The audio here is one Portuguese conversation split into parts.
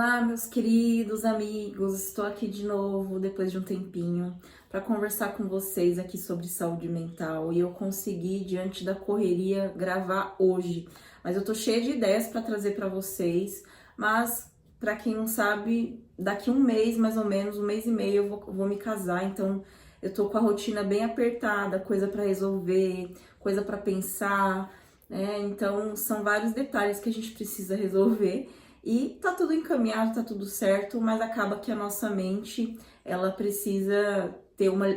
Olá, meus queridos amigos, estou aqui de novo depois de um tempinho para conversar com vocês aqui sobre saúde mental e eu consegui, diante da correria, gravar hoje. Mas eu tô cheia de ideias para trazer para vocês, mas para quem não sabe, daqui um mês, mais ou menos, um mês e meio, eu vou me casar, então eu tô com a rotina bem apertada, coisa para resolver, coisa para pensar, né? Então são vários detalhes que a gente precisa resolver. E tá tudo encaminhado, tá tudo certo, mas acaba que a nossa mente, ela precisa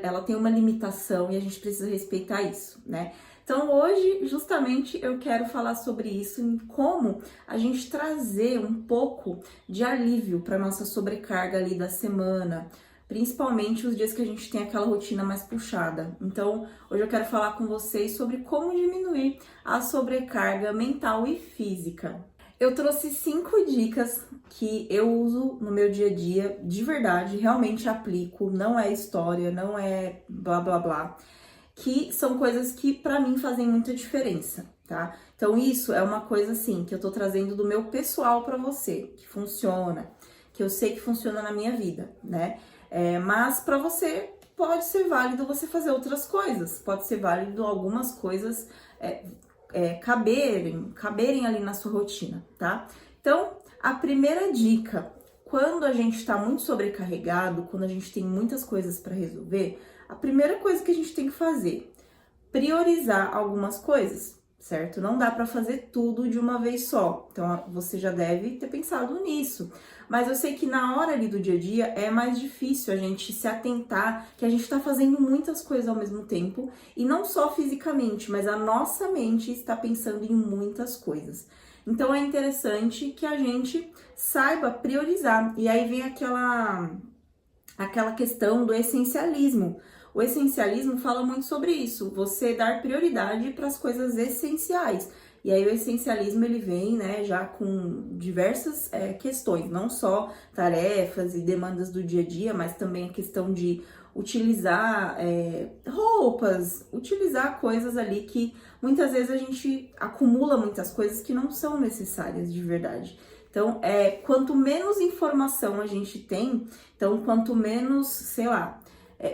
ela tem uma limitação e a gente precisa respeitar isso, né? Então hoje, justamente, eu quero falar sobre isso, em como a gente trazer um pouco de alívio para nossa sobrecarga ali da semana, principalmente os dias que a gente tem aquela rotina mais puxada. Então, hoje eu quero falar com vocês sobre como diminuir a sobrecarga mental e física. Eu trouxe 5 dicas que eu uso no meu dia a dia, de verdade, realmente aplico, não é história, não é blá blá blá, que são coisas que pra mim fazem muita diferença, tá? Então isso é uma coisa assim que eu tô trazendo do meu pessoal pra você, que funciona, que eu sei que funciona na minha vida, né? Mas pra você pode ser válido você fazer outras coisas, pode ser válido algumas coisas caberem ali na sua rotina, tá? Então, a primeira dica, quando a gente tá muito sobrecarregado, quando a gente tem muitas coisas para resolver, a primeira coisa que a gente tem que fazer, priorizar algumas coisas, certo? Não dá para fazer tudo de uma vez só. Então, você já deve ter pensado nisso. Mas eu sei que na hora ali do dia a dia é mais difícil a gente se atentar que a gente tá fazendo muitas coisas ao mesmo tempo e não só fisicamente, mas a nossa mente está pensando em muitas coisas. Então é interessante que a gente saiba priorizar. E aí vem aquela questão do essencialismo. O essencialismo fala muito sobre isso, você dar prioridade para as coisas essenciais. E aí o essencialismo ele vem, né, já com diversas questões, não só tarefas e demandas do dia a dia, mas também a questão de utilizar roupas, utilizar coisas ali que muitas vezes a gente acumula muitas coisas que não são necessárias de verdade. Então, quanto menos informação a gente tem, então quanto menos, sei lá,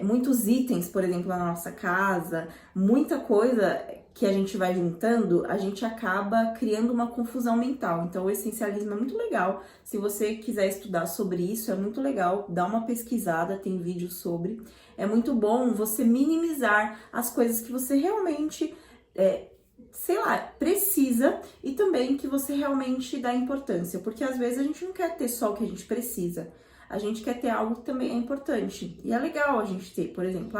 muitos itens, por exemplo, na nossa casa, muita coisa que a gente vai juntando, a gente acaba criando uma confusão mental. Então, o essencialismo é muito legal. Se você quiser estudar sobre isso, é muito legal. Dá uma pesquisada, tem vídeo sobre. É muito bom você minimizar as coisas que você realmente, sei lá, precisa e também que você realmente dá importância. Porque às vezes a gente não quer ter só o que a gente precisa. A gente quer ter algo que também é importante. E é legal a gente ter, por exemplo,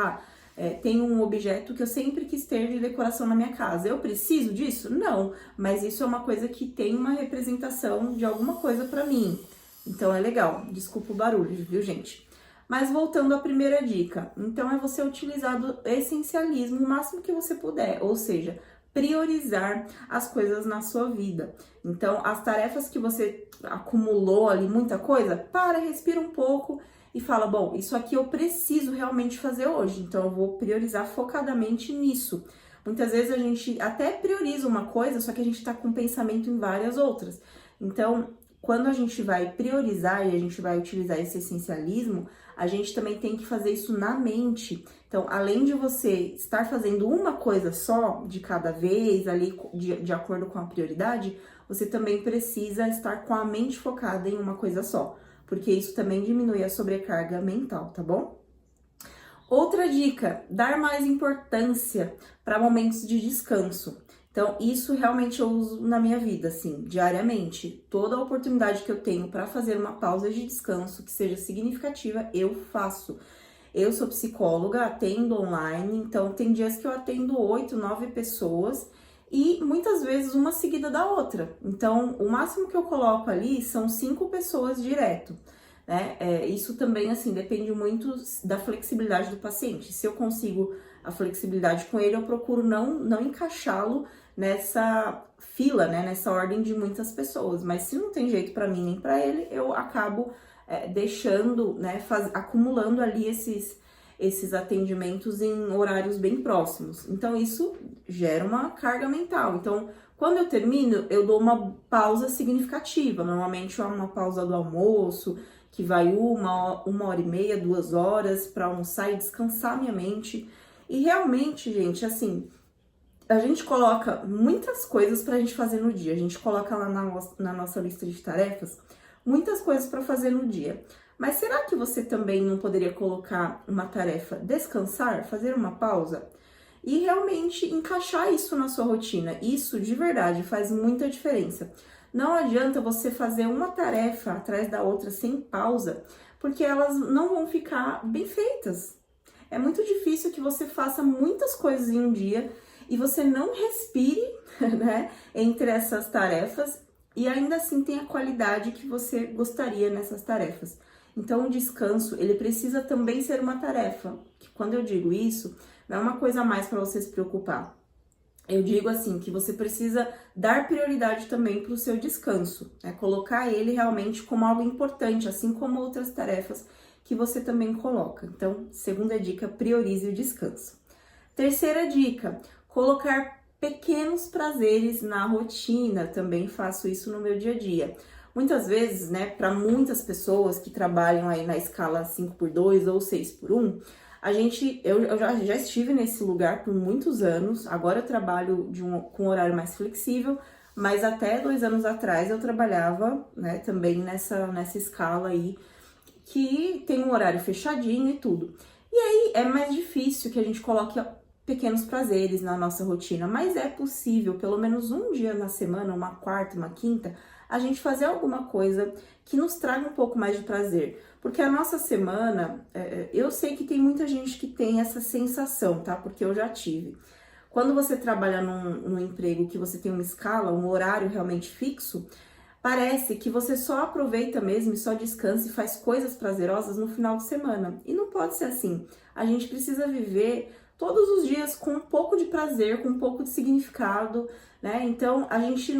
tem um objeto que eu sempre quis ter de decoração na minha casa. Eu preciso disso? Não, mas isso é uma coisa que tem uma representação de alguma coisa pra mim. Então é legal. Desculpa o barulho, viu, gente? Mas voltando à primeira dica, então é você utilizar do essencialismo o máximo que você puder, ou seja, priorizar as coisas na sua vida. Então, as tarefas que você acumulou ali, muita coisa, respira um pouco e fala, bom, isso aqui eu preciso realmente fazer hoje, então eu vou priorizar focadamente nisso. Muitas vezes a gente até prioriza uma coisa, só que a gente tá com pensamento em várias outras. Então, quando a gente vai priorizar e a gente vai utilizar esse essencialismo, a gente também tem que fazer isso na mente. Então, além de você estar fazendo uma coisa só de cada vez, ali de acordo com a prioridade, você também precisa estar com a mente focada em uma coisa só, porque isso também diminui a sobrecarga mental, tá bom? Outra dica, dar mais importância para momentos de descanso. Então, isso realmente eu uso na minha vida, assim, diariamente. Toda oportunidade que eu tenho para fazer uma pausa de descanso que seja significativa, eu faço. Eu sou psicóloga, atendo online, então tem dias que eu atendo 8, 9 pessoas e muitas vezes uma seguida da outra. Então, o máximo que eu coloco ali são 5 pessoas direto, né? Isso também, assim, depende muito da flexibilidade do paciente. Se eu consigo a flexibilidade com ele, eu procuro não encaixá-lo nessa fila, né? Nessa ordem de muitas pessoas. Mas se não tem jeito para mim nem para ele, eu acabo deixando, né? Acumulando ali esses atendimentos em horários bem próximos. Então, isso gera uma carga mental. Então, Quando eu termino, eu dou uma pausa significativa, normalmente é uma pausa do almoço, que vai uma hora e meia, 2 horas, para almoçar e descansar minha mente. E realmente, gente, assim, a gente coloca muitas coisas pra gente fazer no dia. A gente coloca lá na nossa lista de tarefas muitas coisas para fazer no dia. Mas será que você também não poderia colocar uma tarefa descansar, fazer uma pausa e realmente encaixar isso na sua rotina? Isso de verdade faz muita diferença. Não adianta você fazer uma tarefa atrás da outra sem pausa, porque elas não vão ficar bem feitas. É muito difícil que você faça muitas coisas em um dia e você não respire, né, entre essas tarefas e ainda assim tenha a qualidade que você gostaria nessas tarefas. Então, o descanso, ele precisa também ser uma tarefa. Que quando eu digo isso, não é uma coisa a mais para você se preocupar. Eu digo assim, que você precisa dar prioridade também para o seu descanso, né? Colocar ele realmente como algo importante, assim como outras tarefas que você também coloca. Então, segunda dica, priorize o descanso. Terceira dica, colocar pequenos prazeres na rotina. Também faço isso no meu dia a dia. Muitas vezes, né, para muitas pessoas que trabalham aí na escala 5x2 ou 6x1, eu já estive nesse lugar por muitos anos. Agora eu trabalho com um horário mais flexível, mas até 2 anos atrás eu trabalhava, né, também nessa escala aí, que tem um horário fechadinho e tudo. E aí é mais difícil que a gente coloque pequenos prazeres na nossa rotina, mas é possível, pelo menos um dia na semana, uma quarta, uma quinta, a gente fazer alguma coisa que nos traga um pouco mais de prazer. Porque a nossa semana, eu sei que tem muita gente que tem essa sensação, tá? Porque eu já tive. Quando você trabalha num emprego que você tem uma escala, um horário realmente fixo, parece que você só aproveita mesmo e só descansa e faz coisas prazerosas no final de semana. E não pode ser assim. A gente precisa viver todos os dias com um pouco de prazer, com um pouco de significado, né? Então, a gente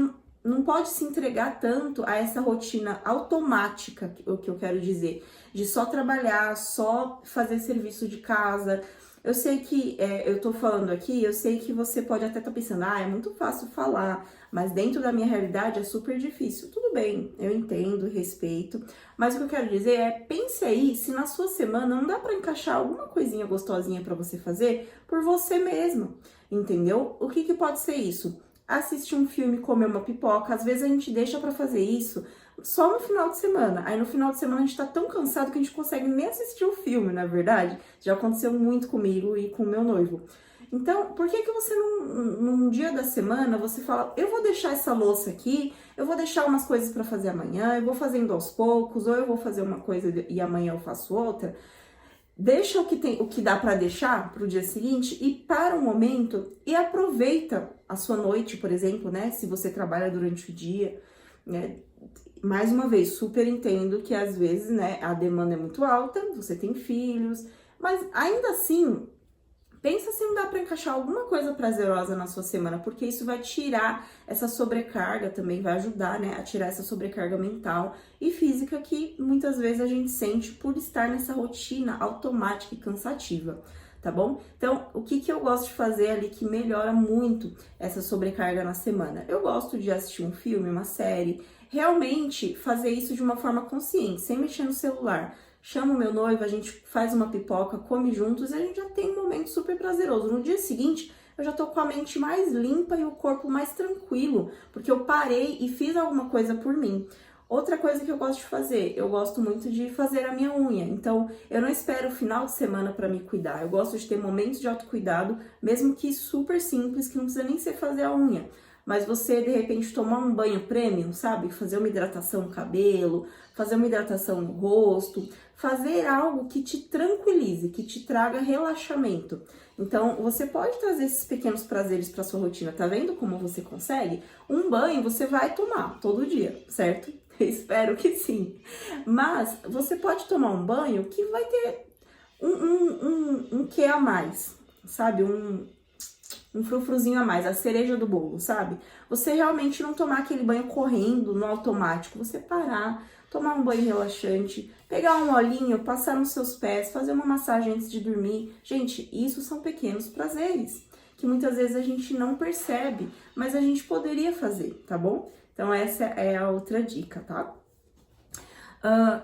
não pode se entregar tanto a essa rotina automática, o que eu quero dizer, de só trabalhar, só fazer serviço de casa. Eu sei que eu tô falando aqui, eu sei que você pode até estar pensando, é muito fácil falar, mas dentro da minha realidade é super difícil. Tudo bem, eu entendo, respeito, mas o que eu quero dizer é, pense aí se na sua semana não dá para encaixar alguma coisinha gostosinha para você fazer por você mesmo, entendeu? O que pode ser isso? Assistir um filme, comer uma pipoca. Às vezes a gente deixa pra fazer isso só no final de semana. Aí no final de semana a gente tá tão cansado que a gente consegue nem assistir o filme, na verdade. Já aconteceu muito comigo e com o meu noivo. Então, por que você num dia da semana, você fala, eu vou deixar essa louça aqui, eu vou deixar umas coisas pra fazer amanhã, eu vou fazendo aos poucos, ou eu vou fazer uma coisa e amanhã eu faço outra. Deixa o que dá para deixar para o dia seguinte e para um momento e aproveita a sua noite, por exemplo, né? Se você trabalha durante o dia, né? Mais uma vez, super entendo que às vezes, né, a demanda é muito alta, você tem filhos, mas ainda assim, pensa se não dá para encaixar alguma coisa prazerosa na sua semana, porque isso vai tirar essa sobrecarga também, vai ajudar, né, a tirar essa sobrecarga mental e física que muitas vezes a gente sente por estar nessa rotina automática e cansativa, tá bom? Então, o que eu gosto de fazer ali que melhora muito essa sobrecarga na semana? Eu gosto de assistir um filme, uma série, realmente fazer isso de uma forma consciente, sem mexer no celular. Chamo o meu noivo, a gente faz uma pipoca, come juntos e a gente já tem um momento super prazeroso. No dia seguinte, eu já tô com a mente mais limpa e o corpo mais tranquilo, porque eu parei e fiz alguma coisa por mim. Outra coisa que eu gosto de fazer, eu gosto muito de fazer a minha unha. Então, eu não espero o final de semana para me cuidar. Eu gosto de ter momentos de autocuidado, mesmo que super simples, que não precisa nem ser fazer a unha. Mas você, de repente, tomar um banho premium, sabe? Fazer uma hidratação no cabelo, fazer uma hidratação no rosto, fazer algo que te tranquilize, que te traga relaxamento. Então, você pode trazer esses pequenos prazeres para sua rotina. Tá vendo como você consegue? Um banho você vai tomar todo dia, certo? Espero que sim. Mas você pode tomar um banho que vai ter um quê a mais, sabe? Um frufruzinho a mais, a cereja do bolo, sabe? Você realmente não tomar aquele banho correndo no automático, você parar, tomar um banho relaxante, pegar um olhinho, passar nos seus pés, fazer uma massagem antes de dormir. Gente, isso são pequenos prazeres que muitas vezes a gente não percebe, mas a gente poderia fazer, tá bom? Então essa é a outra dica, tá?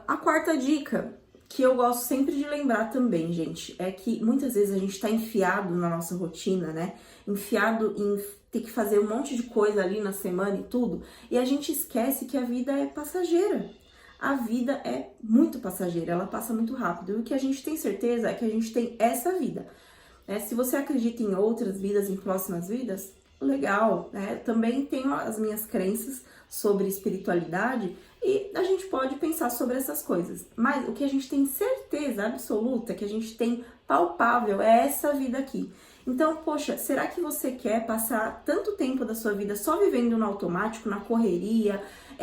A quarta dica, que eu gosto sempre de lembrar também, gente, é que muitas vezes a gente tá enfiado na nossa rotina, né? Enfiado em ter que fazer um monte de coisa ali na semana e tudo, e a gente esquece que a vida é passageira. A vida é muito passageira, ela passa muito rápido. E o que a gente tem certeza é que a gente tem essa vida, né? Se você acredita em outras vidas, em próximas vidas, legal, né? Também tenho as minhas crenças sobre espiritualidade e a gente pode pensar sobre essas coisas. Mas o que a gente tem certeza absoluta, que a gente tem palpável, é essa vida aqui. Então, poxa, será que você quer passar tanto tempo da sua vida só vivendo no automático, na correria,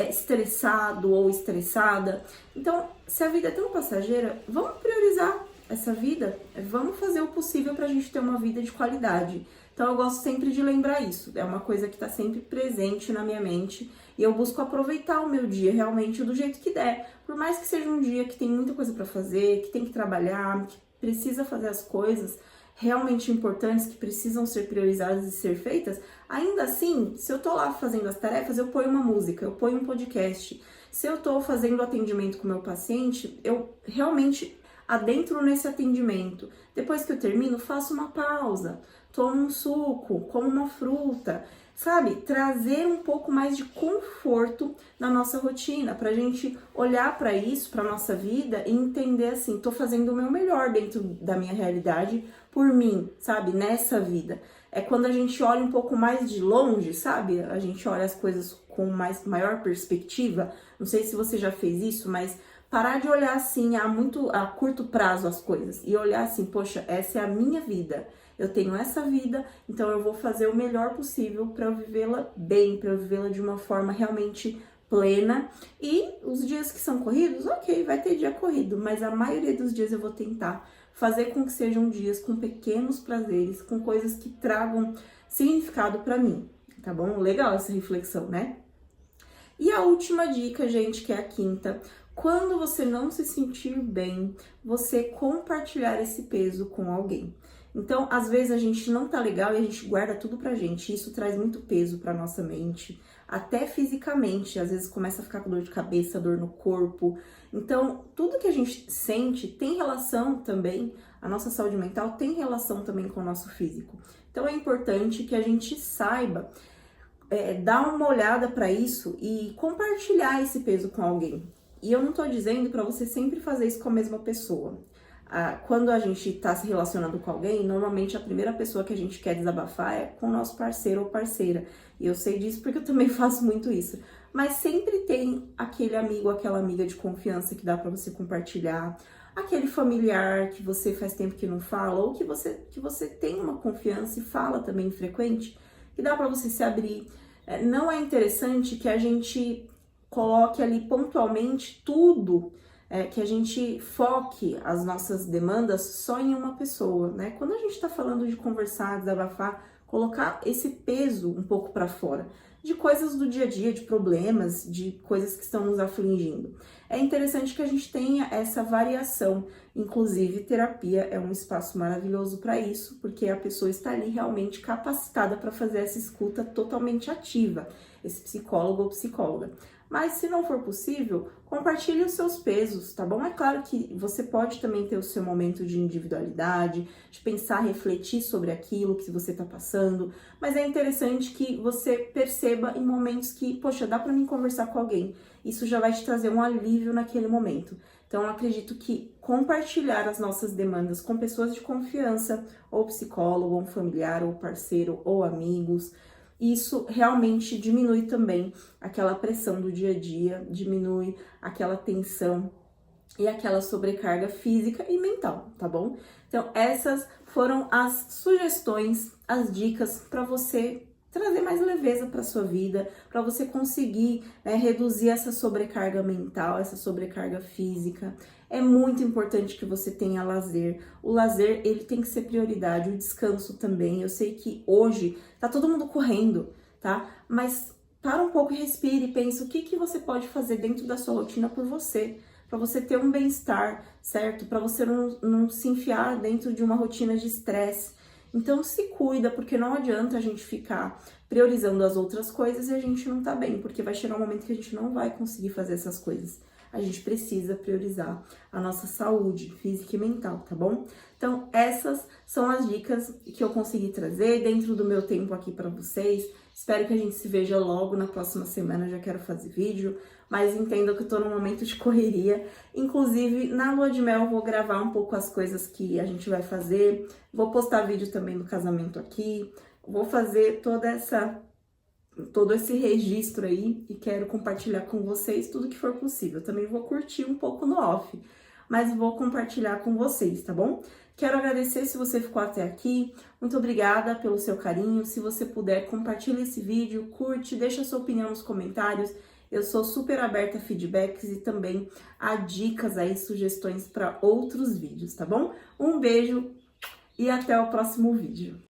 estressado ou estressada? Então, se a vida é tão passageira, vamos priorizar essa vida, vamos fazer o possível para a gente ter uma vida de qualidade. Então eu gosto sempre de lembrar isso, é uma coisa que está sempre presente na minha mente e eu busco aproveitar o meu dia realmente do jeito que der. Por mais que seja um dia que tem muita coisa para fazer, que tem que trabalhar, que precisa fazer as coisas realmente importantes, que precisam ser priorizadas e ser feitas, ainda assim, se eu tô lá fazendo as tarefas, eu ponho uma música, eu ponho um podcast. Se eu tô fazendo atendimento com o meu paciente, eu realmente adentro nesse atendimento. Depois que eu termino, faço uma pausa, tomo um suco, como uma fruta, sabe? Trazer um pouco mais de conforto na nossa rotina, pra gente olhar para isso, pra nossa vida e entender assim, tô fazendo o meu melhor dentro da minha realidade por mim, sabe? Nessa vida. É quando a gente olha um pouco mais de longe, sabe? A gente olha as coisas com maior perspectiva. Não sei se você já fez isso, mas parar de olhar assim a curto prazo as coisas e olhar assim, poxa, essa é a minha vida. Eu tenho essa vida, então eu vou fazer o melhor possível para eu vivê-la bem, para eu vivê-la de uma forma realmente plena. E os dias que são corridos, ok, vai ter dia corrido, mas a maioria dos dias eu vou tentar fazer com que sejam dias com pequenos prazeres, com coisas que tragam significado para mim, tá bom? Legal essa reflexão, né? E a última dica, gente, que é a quinta, quando você não se sentir bem, você compartilhar esse peso com alguém. Então, às vezes a gente não tá legal e a gente guarda tudo pra gente. Isso traz muito peso pra nossa mente, até fisicamente. Às vezes começa a ficar com dor de cabeça, dor no corpo. Então, tudo que a gente sente tem relação também, a nossa saúde mental tem relação também com o nosso físico. Então, é importante que a gente saiba dar uma olhada pra isso e compartilhar esse peso com alguém. E eu não tô dizendo pra você sempre fazer isso com a mesma pessoa. Quando a gente tá se relacionando com alguém, normalmente a primeira pessoa que a gente quer desabafar é com o nosso parceiro ou parceira. E eu sei disso porque eu também faço muito isso. Mas sempre tem aquele amigo, aquela amiga de confiança que dá pra você compartilhar, aquele familiar que você faz tempo que não fala, ou que você tem uma confiança e fala também frequente, que dá pra você se abrir. Não é interessante que a gente coloque ali pontualmente tudo, que a gente foque as nossas demandas só em uma pessoa, né? Quando a gente tá falando de conversar, desabafar, colocar esse peso um pouco para fora, de coisas do dia a dia, de problemas, de coisas que estão nos afligindo. É interessante que a gente tenha essa variação, inclusive terapia é um espaço maravilhoso para isso, porque a pessoa está ali realmente capacitada para fazer essa escuta totalmente ativa, esse psicólogo ou psicóloga. Mas se não for possível, compartilhe os seus pesos, tá bom? É claro que você pode também ter o seu momento de individualidade, de pensar, refletir sobre aquilo que você tá passando, mas é interessante que você perceba em momentos que, poxa, dá pra mim conversar com alguém. Isso já vai te trazer um alívio naquele momento. Então, eu acredito que compartilhar as nossas demandas com pessoas de confiança, ou psicólogo, ou um familiar, ou parceiro, ou amigos, isso realmente diminui também aquela pressão do dia a dia, diminui aquela tensão e aquela sobrecarga física e mental, tá bom? Então, essas foram as sugestões, as dicas para você trazer mais leveza para sua vida, para você conseguir reduzir essa sobrecarga mental, essa sobrecarga física. É muito importante que você tenha lazer. O lazer, ele tem que ser prioridade, o descanso também. Eu sei que hoje tá todo mundo correndo, tá? Mas para um pouco e respire e pense o que você pode fazer dentro da sua rotina por você, para você ter um bem-estar, certo? Para você não se enfiar dentro de uma rotina de estresse. Então se cuida, porque não adianta a gente ficar priorizando as outras coisas e a gente não tá bem, porque vai chegar um momento que a gente não vai conseguir fazer essas coisas. A gente precisa priorizar a nossa saúde física e mental, tá bom? Então, essas são as dicas que eu consegui trazer dentro do meu tempo aqui para vocês. Espero que a gente se veja logo na próxima semana, eu já quero fazer vídeo, mas entenda que eu tô num momento de correria. Inclusive, na lua de mel eu vou gravar um pouco as coisas que a gente vai fazer, vou postar vídeo também do casamento aqui, vou fazer todo esse registro aí e quero compartilhar com vocês tudo que for possível. Também vou curtir um pouco no off, mas vou compartilhar com vocês, tá bom? Quero agradecer se você ficou até aqui. Muito obrigada pelo seu carinho. Se você puder, compartilha esse vídeo, curte, deixa sua opinião nos comentários. Eu sou super aberta a feedbacks e também a dicas aí, sugestões para outros vídeos, tá bom? Um beijo e até o próximo vídeo.